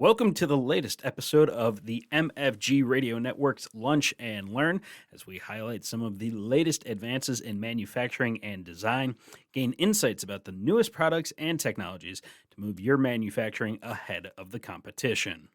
Welcome to the latest episode of the MFG Radio Network's Lunch and Learn, as we highlight some of the latest advances in manufacturing and design, gain insights about the newest products and technologies to move your manufacturing ahead of the competition.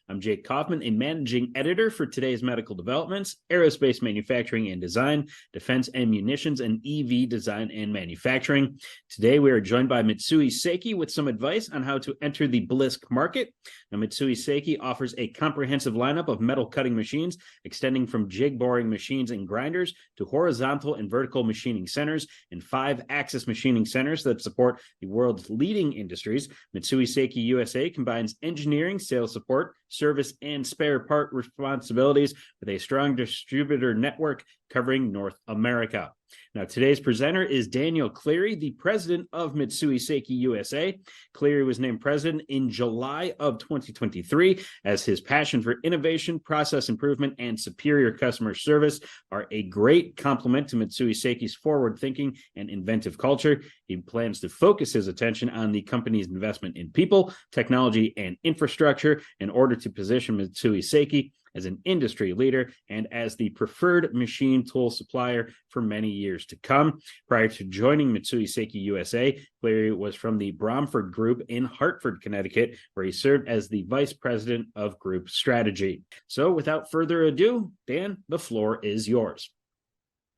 I'm Jake Kaufman, a managing editor for today's medical developments, aerospace manufacturing and design, defense and munitions, and EV design and manufacturing. Today, we are joined by Mitsui Seiki with some advice on how to enter the blisk market. Now, Mitsui Seiki offers a comprehensive lineup of metal cutting machines, extending from jig boring machines and grinders to horizontal and vertical machining centers and 5-axis machining centers that support the world's leading industries. Mitsui Seiki USA combines engineering, sales support, service, and spare part responsibilities with a strong distributor network covering North America. Now, today's presenter is Daniel Cleary, the president of Mitsui Seiki USA. Cleary was named president in July of 2023, as his passion for innovation, process improvement, and superior customer service are a great complement to Mitsui Seiki's forward-thinking and inventive culture. He plans to focus his attention on the company's investment in people, technology, and infrastructure in order to position Mitsui Seiki as an industry leader and as the preferred machine tool supplier for many years to come. Prior to joining Mitsui Seiki USA, Cleary was from the Bromford Group in Hartford, Connecticut, where he served as the vice president of group strategy. So without further ado, Dan, the floor is yours.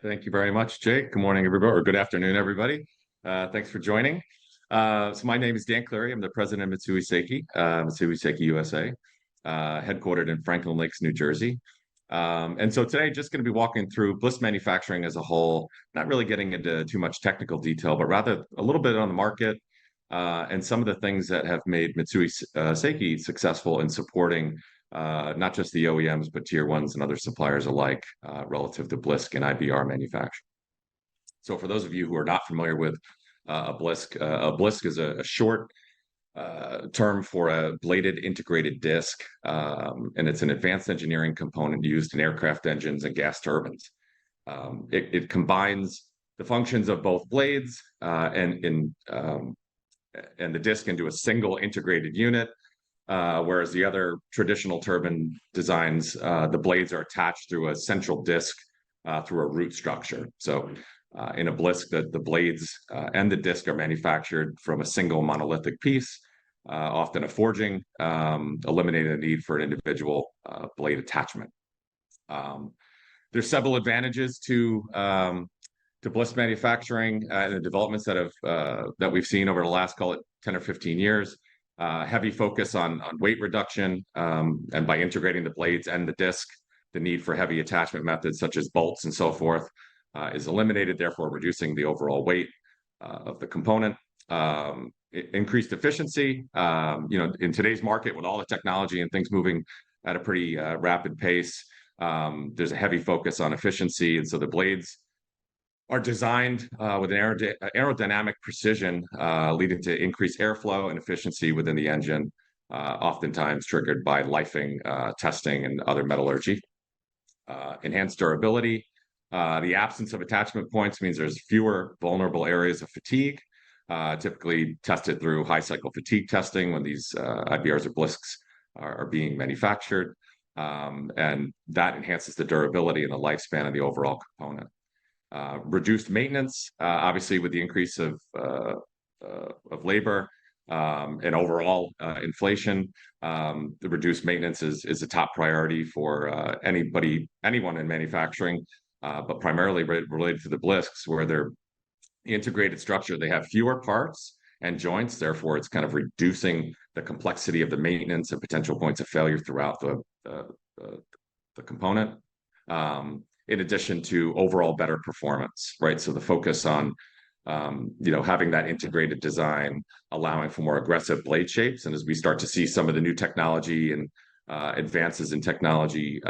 Thank you very much, Jake. Good morning, everybody, or good afternoon, everybody. Thanks for joining. So my name is Dan Cleary. I'm the president of Mitsui Seiki USA. Headquartered in Franklin Lakes, New Jersey. And so today, just going to be walking through blisk manufacturing as a whole, not really getting into too much technical detail, but rather a little bit on the market and some of the things that have made Mitsui Seiki successful in supporting not just the OEMs, but tier ones and other suppliers alike relative to blisk and IBR manufacturing. So for those of you who are not familiar with a blisk is a short term for a bladed integrated disc, and it's an advanced engineering component used in aircraft engines and gas turbines. It combines the functions of both blades and the disc into a single integrated unit, whereas the other traditional turbine designs, the blades are attached through a central disc through a root structure. So in a blisk, the blades and the disc are manufactured from a single monolithic piece, often a forging, eliminating the need for an individual blade attachment. There's several advantages to blisk manufacturing and the developments that we've seen over the last, call it 10 or 15 years. Heavy focus on weight reduction, and by integrating the blades and the disc, the need for heavy attachment methods such as bolts and so forth is eliminated, therefore reducing the overall weight of the component. Increased efficiency. In today's market, with all the technology and things moving at a pretty rapid pace, there's a heavy focus on efficiency, and so the blades are designed with an aerodynamic precision, leading to increased airflow and efficiency within the engine, oftentimes triggered by lifing testing and other metallurgy. Enhanced durability. The absence of attachment points means there's fewer vulnerable areas of fatigue, typically tested through high cycle fatigue testing when these IBRs or blisks are being manufactured, and that enhances the durability and the lifespan of the overall component. Reduced maintenance, obviously with the increase of labor and overall inflation, the reduced maintenance is a top priority for anyone in manufacturing, but primarily related to the blisks, where they're integrated structure. They have fewer parts and joints, therefore it's kind of reducing the complexity of the maintenance and potential points of failure throughout the component. In addition to overall better performance, right? So the focus on having that integrated design, allowing for more aggressive blade shapes, and as we start to see some of the new technology and advances in technology,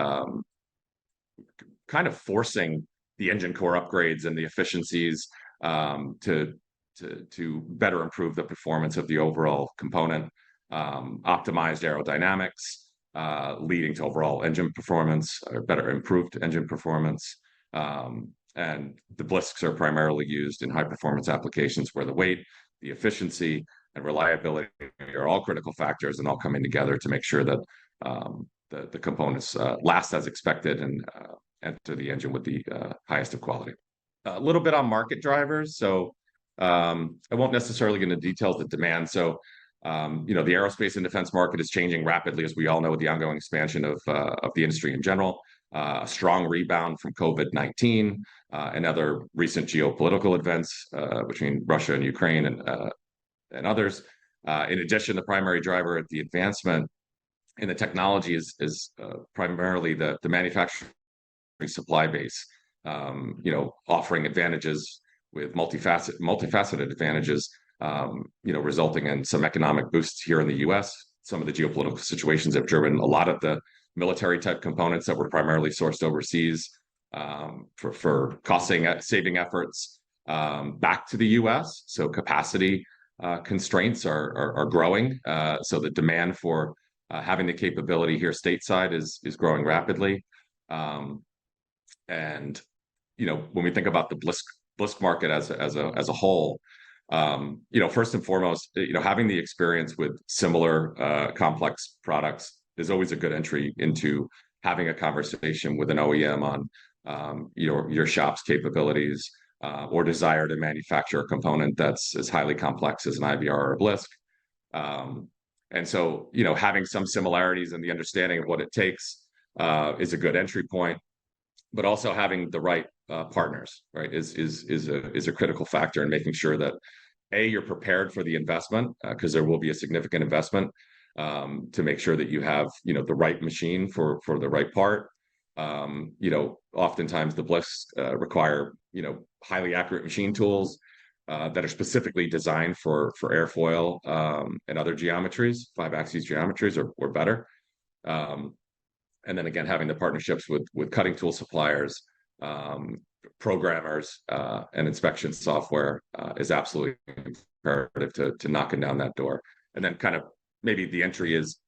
kind of forcing the engine core upgrades and the efficiencies to better improve the performance of the overall component, optimized aerodynamics, leading to overall engine performance, or better improved engine performance. And the blisks are primarily used in high performance applications where the weight, the efficiency, and reliability are all critical factors and all coming together to make sure that the components last as expected and enter the engine with the highest of quality. A little bit on market drivers. So I won't necessarily get into details of demand. So the aerospace and defense market is changing rapidly, as we all know, with the ongoing expansion of the industry in general. A strong rebound from COVID-19 and other recent geopolitical events between Russia and Ukraine and others. In addition, the primary driver at the advancement in the technology is primarily the manufacturing supply base, offering advantages with multifaceted advantages, resulting in some economic boosts here in the U.S. Some of the geopolitical situations have driven a lot of the military type components that were primarily sourced overseas for saving efforts back to the U.S. So capacity constraints are growing. So the demand for having the capability here stateside is growing rapidly. And when we think about the blisk market as a whole, first and foremost, having the experience with similar complex products is always a good entry into having a conversation with an OEM on your shop's capabilities or desire to manufacture a component that's as highly complex as an IBR or a blisk. And so, having some similarities in the understanding of what it takes is a good entry point, but also having the right partners, right, is a critical factor in making sure that you're prepared for the investment because there will be a significant investment to make sure that you have the right machine for the right part. Oftentimes the blisks require highly accurate machine tools that are specifically designed for airfoil and other geometries, 5-axis geometries or better. And then again, having the partnerships with cutting tool suppliers, programmers, and inspection software is absolutely imperative to knocking down that door. And then kind of maybe the entry is,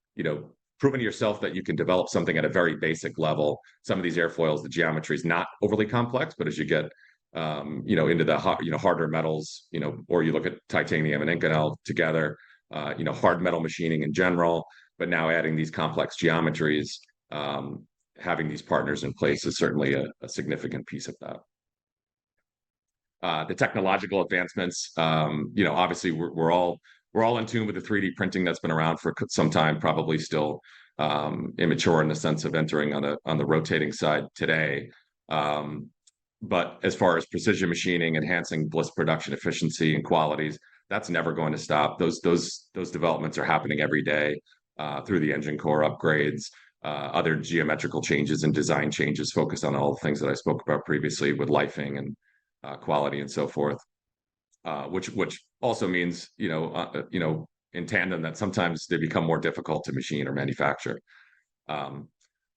proving to yourself that you can develop something at a very basic level. Some of these airfoils, the geometry is not overly complex, but as you get into the harder metals, or you look at titanium and Inconel together, hard metal machining in general, but now adding these complex geometries, having these partners in place is certainly a significant piece of that. The technological advancements, obviously we're all in tune with the 3D printing that's been around for some time, probably still immature in the sense of entering on the rotating side today. But as far as precision machining, enhancing blisk production efficiency and qualities, that's never going to stop. Those developments are happening every day through the engine core upgrades, other geometrical changes and design changes focused on all the things that I spoke about previously with lifing and quality and so forth, which also means in tandem that sometimes they become more difficult to machine or manufacture.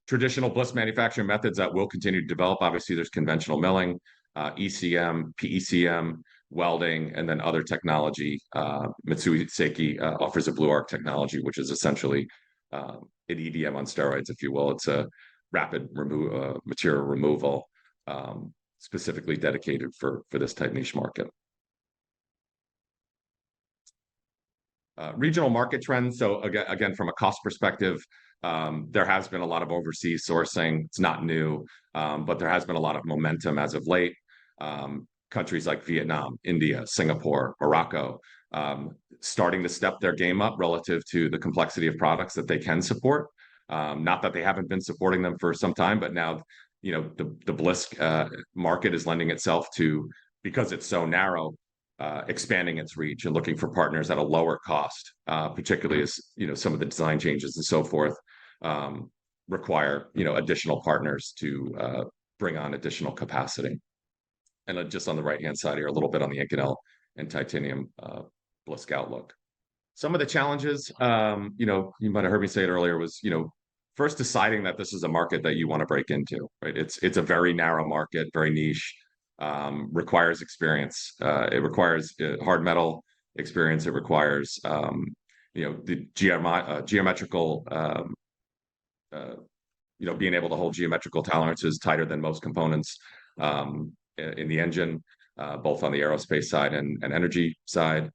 Traditional blisk manufacturing methods that will continue to develop. Obviously, there's conventional milling, ECM, PECM, welding, and then other technology. Mitsui Seiki offers a blue arc technology, which is essentially an EDM on steroids, if you will. It's a rapid material removal, specifically dedicated for this type niche market. Regional market trends. So again, from a cost perspective, there has been a lot of overseas sourcing. It's not new, but there has been a lot of momentum as of late. Countries like Vietnam, India, Singapore, Morocco, starting to step their game up relative to the complexity of products that they can support. Not that they haven't been supporting them for some time, but now the blisk market is lending itself to, because it's so narrow, expanding its reach and looking for partners at a lower cost, particularly as some of the design changes and so forth require additional partners to bring on additional capacity. And just on the right hand side here, a little bit on the Inconel and titanium blisk outlook. Some of the challenges, you might have heard me say it earlier, was first deciding that this is a market that you want to break into. Right, it's a very narrow market, very niche. Requires experience. It requires hard metal experience. It requires the geometrical, being able to hold geometrical tolerances tighter than most components in the engine, both on the aerospace side and energy side.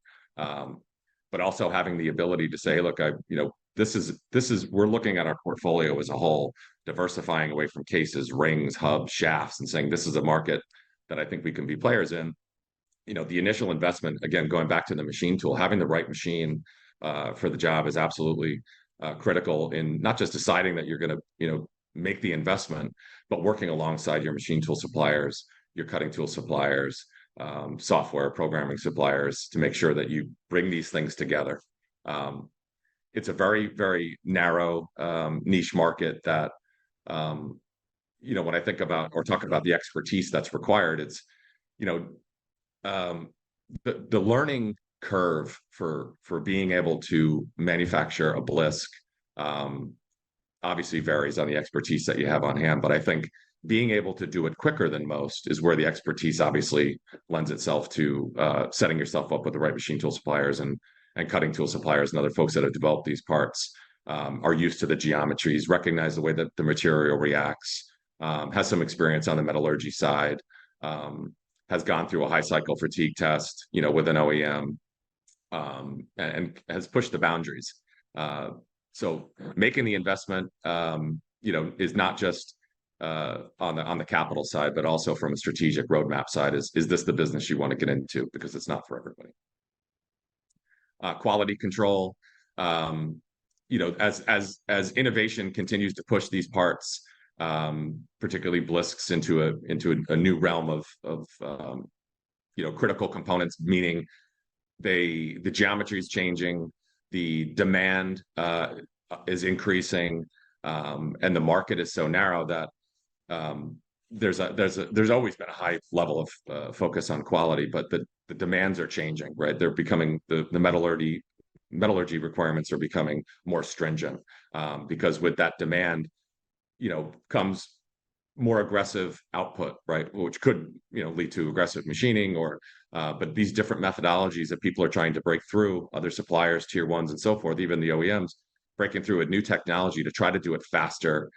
but also having the ability to say, look, this is we're looking at our portfolio as a whole, diversifying away from cases, rings, hubs, shafts, and saying this is a market that I think we can be players in. The initial investment, again, going back to the machine tool, having the right machine for the job is absolutely critical in not just deciding that you're going to, make the investment, but working alongside your machine tool suppliers, your cutting tool suppliers, software programming suppliers to make sure that you bring these things together. It's a very, very narrow niche market that, when I think about or talk about the expertise that's required, it's, you know, the learning curve for being able to manufacture a blisk obviously varies on the expertise that you have on hand, but I think being able to do it quicker than most is where the expertise obviously lends itself to setting yourself up with the right machine tool suppliers and cutting tool suppliers and other folks that have developed these parts are used to the geometries, recognize the way that the material reacts, has some experience on the metallurgy side, has gone through a high cycle fatigue test, with an OEM, and has pushed the boundaries. So making the investment, is not just on the capital side, but also from a strategic roadmap side. Is this the business you want to get into? Because it's not for everybody. Quality control, as innovation continues to push these parts, particularly blisks into a new realm of critical components, meaning the geometry is changing, the demand is increasing, and the market is so narrow that there's always been a high level of focus on quality, but the demands are changing, right? They're becoming the metallurgy requirements are becoming more stringent, because with that demand, comes more aggressive output, right? Which could, lead to aggressive machining but these different methodologies that people are trying to break through, other suppliers, tier ones and so forth, even the OEMs, breaking through a new technology to try to do it faster,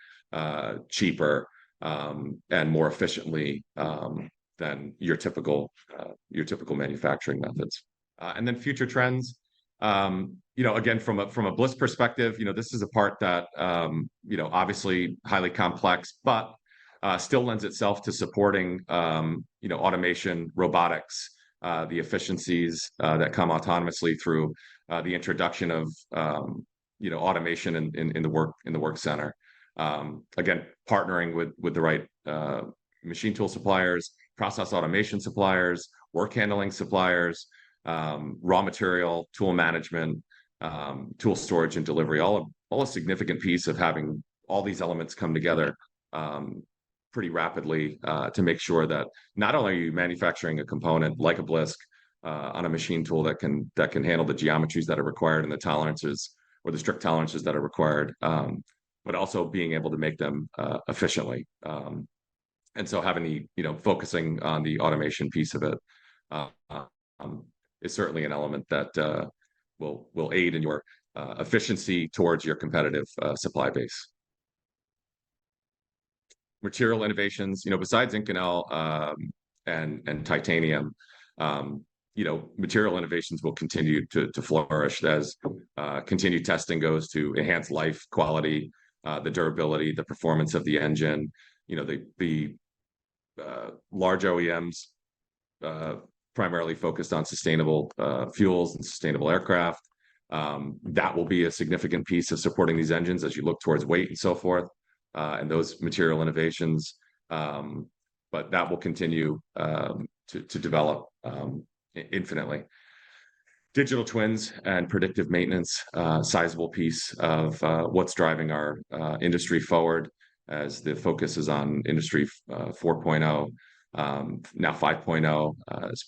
cheaper, and more efficiently than your typical manufacturing methods. And then future trends, again, from a blisk perspective, this is a part that, obviously highly complex, but still lends itself to supporting, automation, robotics, the efficiencies that come autonomously through the introduction of, automation in the work center. Again, partnering with the right machine tool suppliers, process automation suppliers, work handling suppliers, raw material, tool management, tool storage and delivery, all a significant piece of having all these elements come together pretty rapidly to make sure that not only are you manufacturing a component like a blisk on a machine tool that can handle the geometries that are required and the tolerances or the strict tolerances that are required, but also being able to make them efficiently. And so having focusing on the automation piece of it is certainly an element that will aid in your efficiency towards your competitive supply base. Material innovations, besides Inconel and titanium, material innovations will continue to flourish as continued testing goes to enhance life, quality, the durability, the performance of the engine. The large OEMs primarily focused on sustainable fuels and sustainable aircraft. That will be a significant piece of supporting these engines as you look towards weight and so forth, and those material innovations. But that will continue to develop infinitely. Digital twins and predictive maintenance, sizable piece of what's driving our industry forward as the focus is on industry 4.0, now 5.0,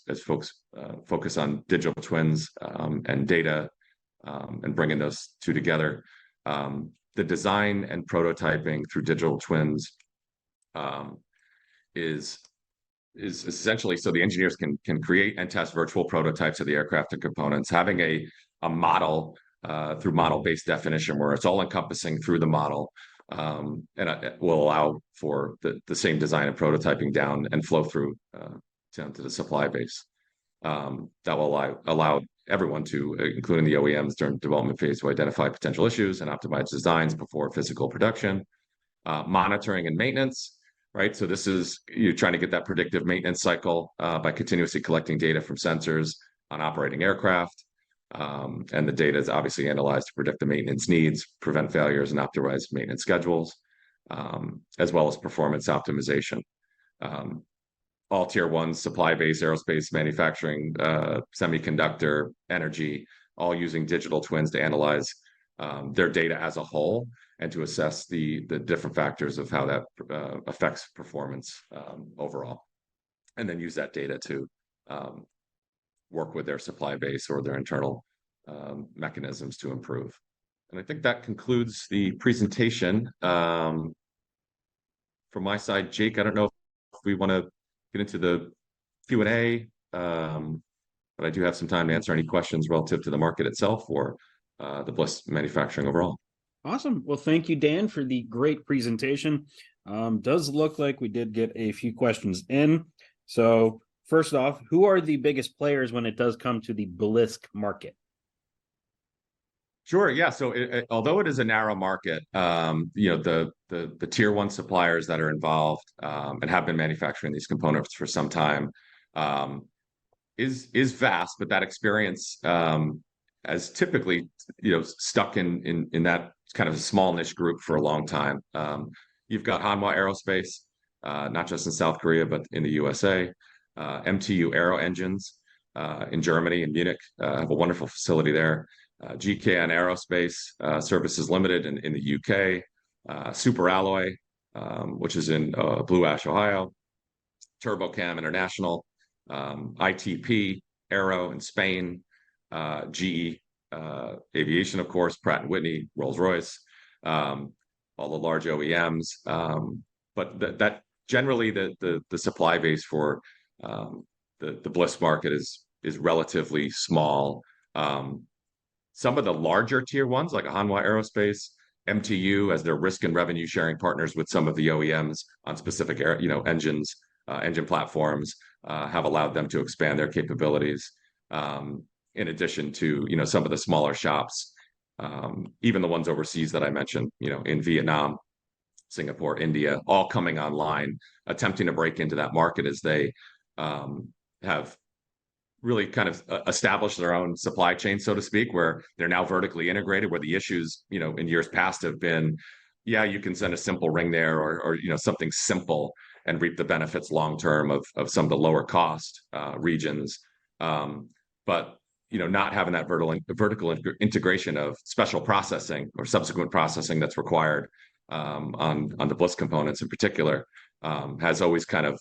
as folks focus on digital twins and data and bringing those two together. The design and prototyping through digital twins is essentially so the engineers can create and test virtual prototypes of the aircraft and components, having a model through model-based definition where it's all encompassing through the model, and it will allow for the same design and prototyping down and flow through down to the supply base. That will allow everyone to, including the OEMs during development phase, to identify potential issues and optimize designs before physical production. Monitoring and maintenance, right? So this is you're trying to get that predictive maintenance cycle by continuously collecting data from sensors on operating aircraft. And the data is obviously analyzed to predict the maintenance needs, prevent failures, and optimize maintenance schedules, as well as performance optimization. All tier one supply base, aerospace manufacturing, semiconductor, energy, all using digital twins to analyze their data as a whole and to assess the different factors of how that affects performance overall, and then use that data to work with their supply base or their internal mechanisms to improve. And I think that concludes the presentation. From my side, Jake, I don't know if we want to get into the Q&A, but I do have some time to answer any questions relative to the market itself or the blisk manufacturing overall. Awesome. Well, thank you, Dan, for the great presentation. Does look like we did get a few questions in. So first off, who are the biggest players when it does come to the blisk market? Sure. Yeah. So although it is a narrow market, the tier one suppliers that are involved and have been manufacturing these components for some time is vast, but that experience has typically stuck in that kind of a small niche group for a long time. You've got Hanwha Aerospace, not just in South Korea but in the USA. MTU Aero Engines in Germany, in Munich, have a wonderful facility there. GKN Aerospace Services Limited in the UK, Super Alloy, which is in Blue Ash, Ohio, TurboCam International, ITP Aero in Spain, GE Aviation, of course, Pratt & Whitney, Rolls-Royce, all the large OEMs. But that generally the supply base for the blisk market is relatively small. Some of the larger tier ones, like Hanwha Aerospace, MTU, as their risk and revenue sharing partners with some of the OEMs on specific engines, engine platforms, have allowed them to expand their capabilities. In addition to some of the smaller shops, even the ones overseas that I mentioned, in Vietnam, Singapore, India, all coming online, attempting to break into that market as they have really kind of established their own supply chain, so to speak, where they're now vertically integrated, where the issues, in years past have been, yeah, you can send a simple ring there or something simple and reap the benefits long term of some of the lower cost regions. But not having that vertical integration of special processing or subsequent processing that's required on the blisk components in particular has always kind of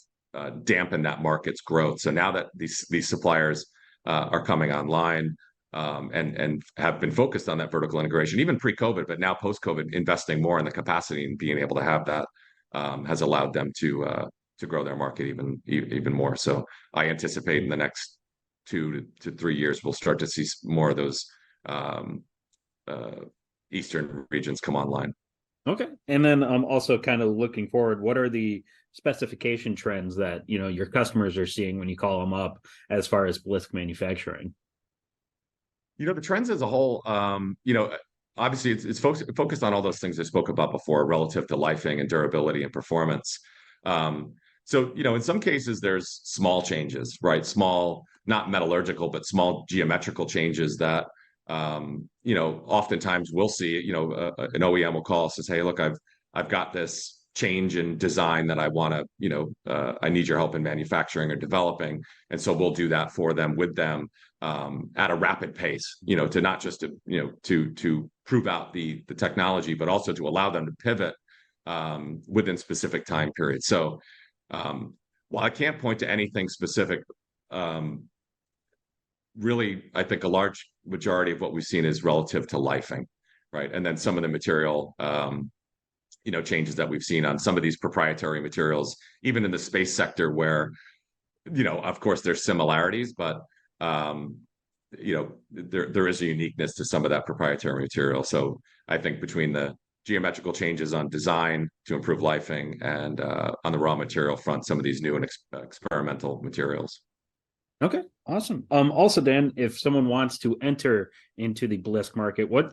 dampen that market's growth. So now that these suppliers are coming online and have been focused on that vertical integration, even pre-COVID, but now post-COVID, investing more in the capacity and being able to have that has allowed them to grow their market even more. So I anticipate in the next 2 to 3 years we'll start to see more of those eastern regions come online. Okay. And then I'm also kind of looking forward, what are the specification trends that, your customers are seeing when you call them up as far as blisk manufacturing? The trends as a whole, obviously it's focused on all those things I spoke about before relative to lifing and durability and performance. So, in some cases there's small changes, right? Small, not metallurgical, but small geometrical changes that oftentimes we'll see, an OEM will call us and say, hey, look, I've got this change in design that I want to, I need your help in manufacturing or developing. And so we'll do that for them, with them, at a rapid pace, to not just to prove out the technology, but also to allow them to pivot within specific time periods. So while I can't point to anything specific, really, I think a large majority of what we've seen is relative to lifing, right? And then some of the material, changes that we've seen on some of these proprietary materials, even in the space sector, where, of course, there's similarities, but there is a uniqueness to some of that proprietary material. So I think between the geometrical changes on design to improve lifing and on the raw material front, some of these new and experimental materials. Okay, awesome. Also, Dan, if someone wants to enter into the blisk market, what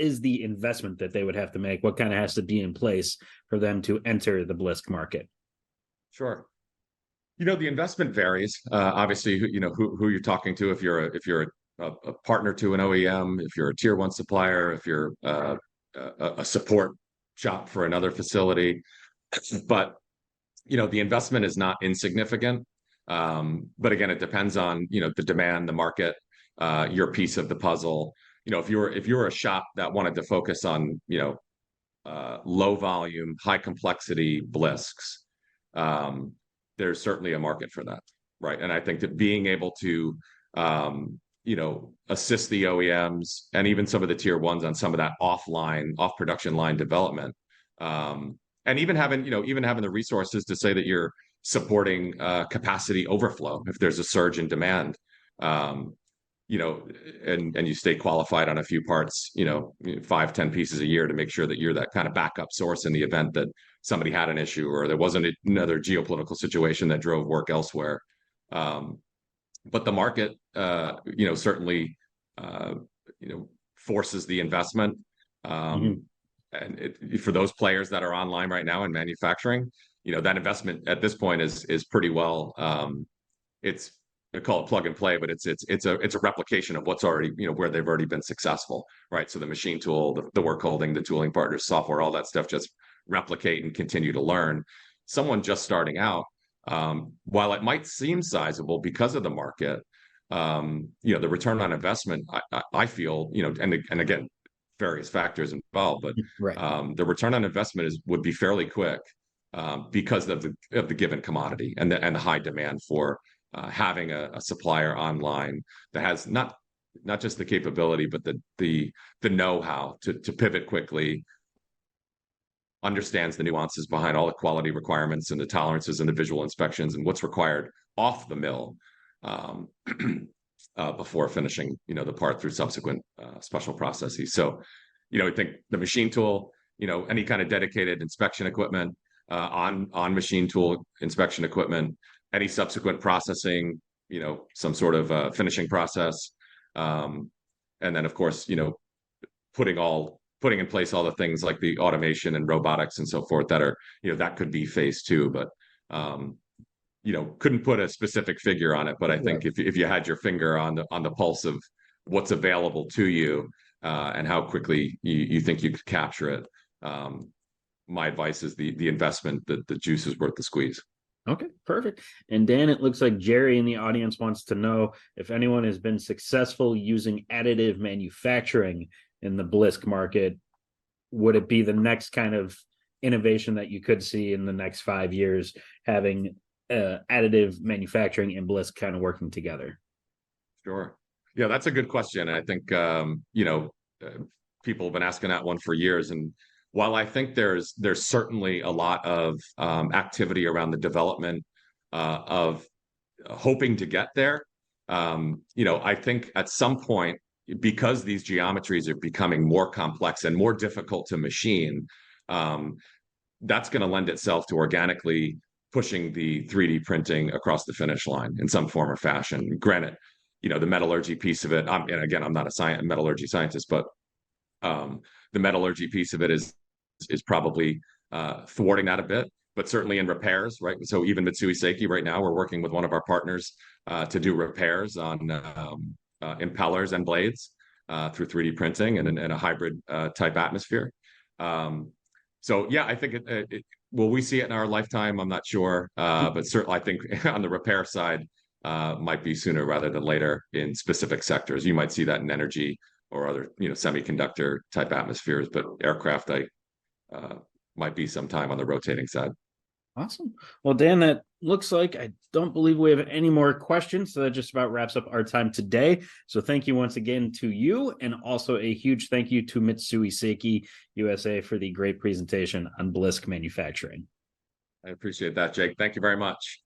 is the investment that they would have to make? What kind of has to be in place for them to enter the blisk market? Sure. The investment varies. Obviously, who you're talking to. If you're a partner to an OEM, if you're a tier one supplier, if you're a support shop for another facility. But the investment is not insignificant. But again, it depends on the demand, the market, your piece of the puzzle. If you're a shop that wanted to focus on low volume, high complexity blisks, um, there's certainly a market for that, right? And I think that being able to assist the OEMs and even some of the tier ones on some of that off production line development, and even having the resources to say that you're supporting capacity overflow if there's a surge in demand. Um, and you stay qualified on a few parts, 5, 10 pieces a year to make sure that you're that kind of backup source in the event that somebody had an issue or there wasn't another geopolitical situation that drove work elsewhere. Um, but the market, certainly, uh, forces the investment. Mm-hmm. Um, and for those players that are online right now in manufacturing, that investment at this point is pretty well. It's I call it plug and play, but it's a replication of what's already where they've already been successful, right? So the machine tool, the work holding, the tooling partners, software, all that stuff, just replicate and continue to learn. Someone just starting out, while it might seem sizable because of the market, the return on investment, I feel, and again, various factors involved, but Right. the return on investment would be fairly quick because of the given commodity and the high demand for having a supplier online that has not just the capability, but the know-how to pivot quickly, understands the nuances behind all the quality requirements and the tolerances and the visual inspections and what's required off the mill um, before finishing, the part through subsequent special processes. So, I think the machine tool, any kind of dedicated inspection equipment, on machine tool inspection equipment, any subsequent processing, some sort of finishing process, um, and then of course, putting in place all the things like the automation and robotics and so forth that are, that could be phase two, but um, couldn't put a specific figure on it. But I Right. think if you had your finger on the pulse of what's available to you and how quickly you think you could capture it, my advice is the investment, that the juice is worth the squeeze. Okay, perfect. And Dan, it looks like Jerry in the audience wants to know if anyone has been successful using additive manufacturing in the blisk market. Would it be the next kind of innovation that you could see in the next 5 years, having additive manufacturing and blisk kind of working together? Sure. Yeah, that's a good question. And I think, people have been asking that one for years. And while I think there's certainly a lot of activity around the development of hoping to get there, I think at some point, because these geometries are becoming more complex and more difficult to machine, um, that's going to lend itself to organically pushing the 3D printing across the finish line in some form or fashion. Granted, the metallurgy piece of it, and again, I'm not a metallurgy scientist, but the metallurgy piece of it is probably thwarting that a bit. But certainly in repairs, right? So even Mitsui Seiki right now, we're working with one of our partners to do repairs on impellers and blades through 3D printing and in a hybrid type atmosphere. Um, so yeah, I think will we see it in our lifetime? I'm not sure, but certainly I think on the repair side might be sooner rather than later in specific sectors. You might see that in energy or other, semiconductor type atmospheres, but aircraft, I uh, might be some time on the rotating side. Awesome. Well, Dan, that looks like I don't believe we have any more questions. So that just about wraps up our time today. So thank you once again to you, and also a huge thank you to Mitsui Seiki USA for the great presentation on blisk manufacturing. I appreciate that, Jake. Thank you very much.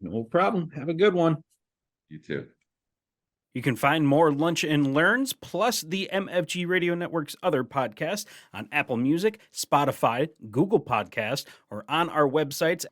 No problem. Have a good one. You too. You can find more Lunch and Learns plus the MFG Radio Network's other podcasts on Apple Music, Spotify, Google Podcasts, or on our websites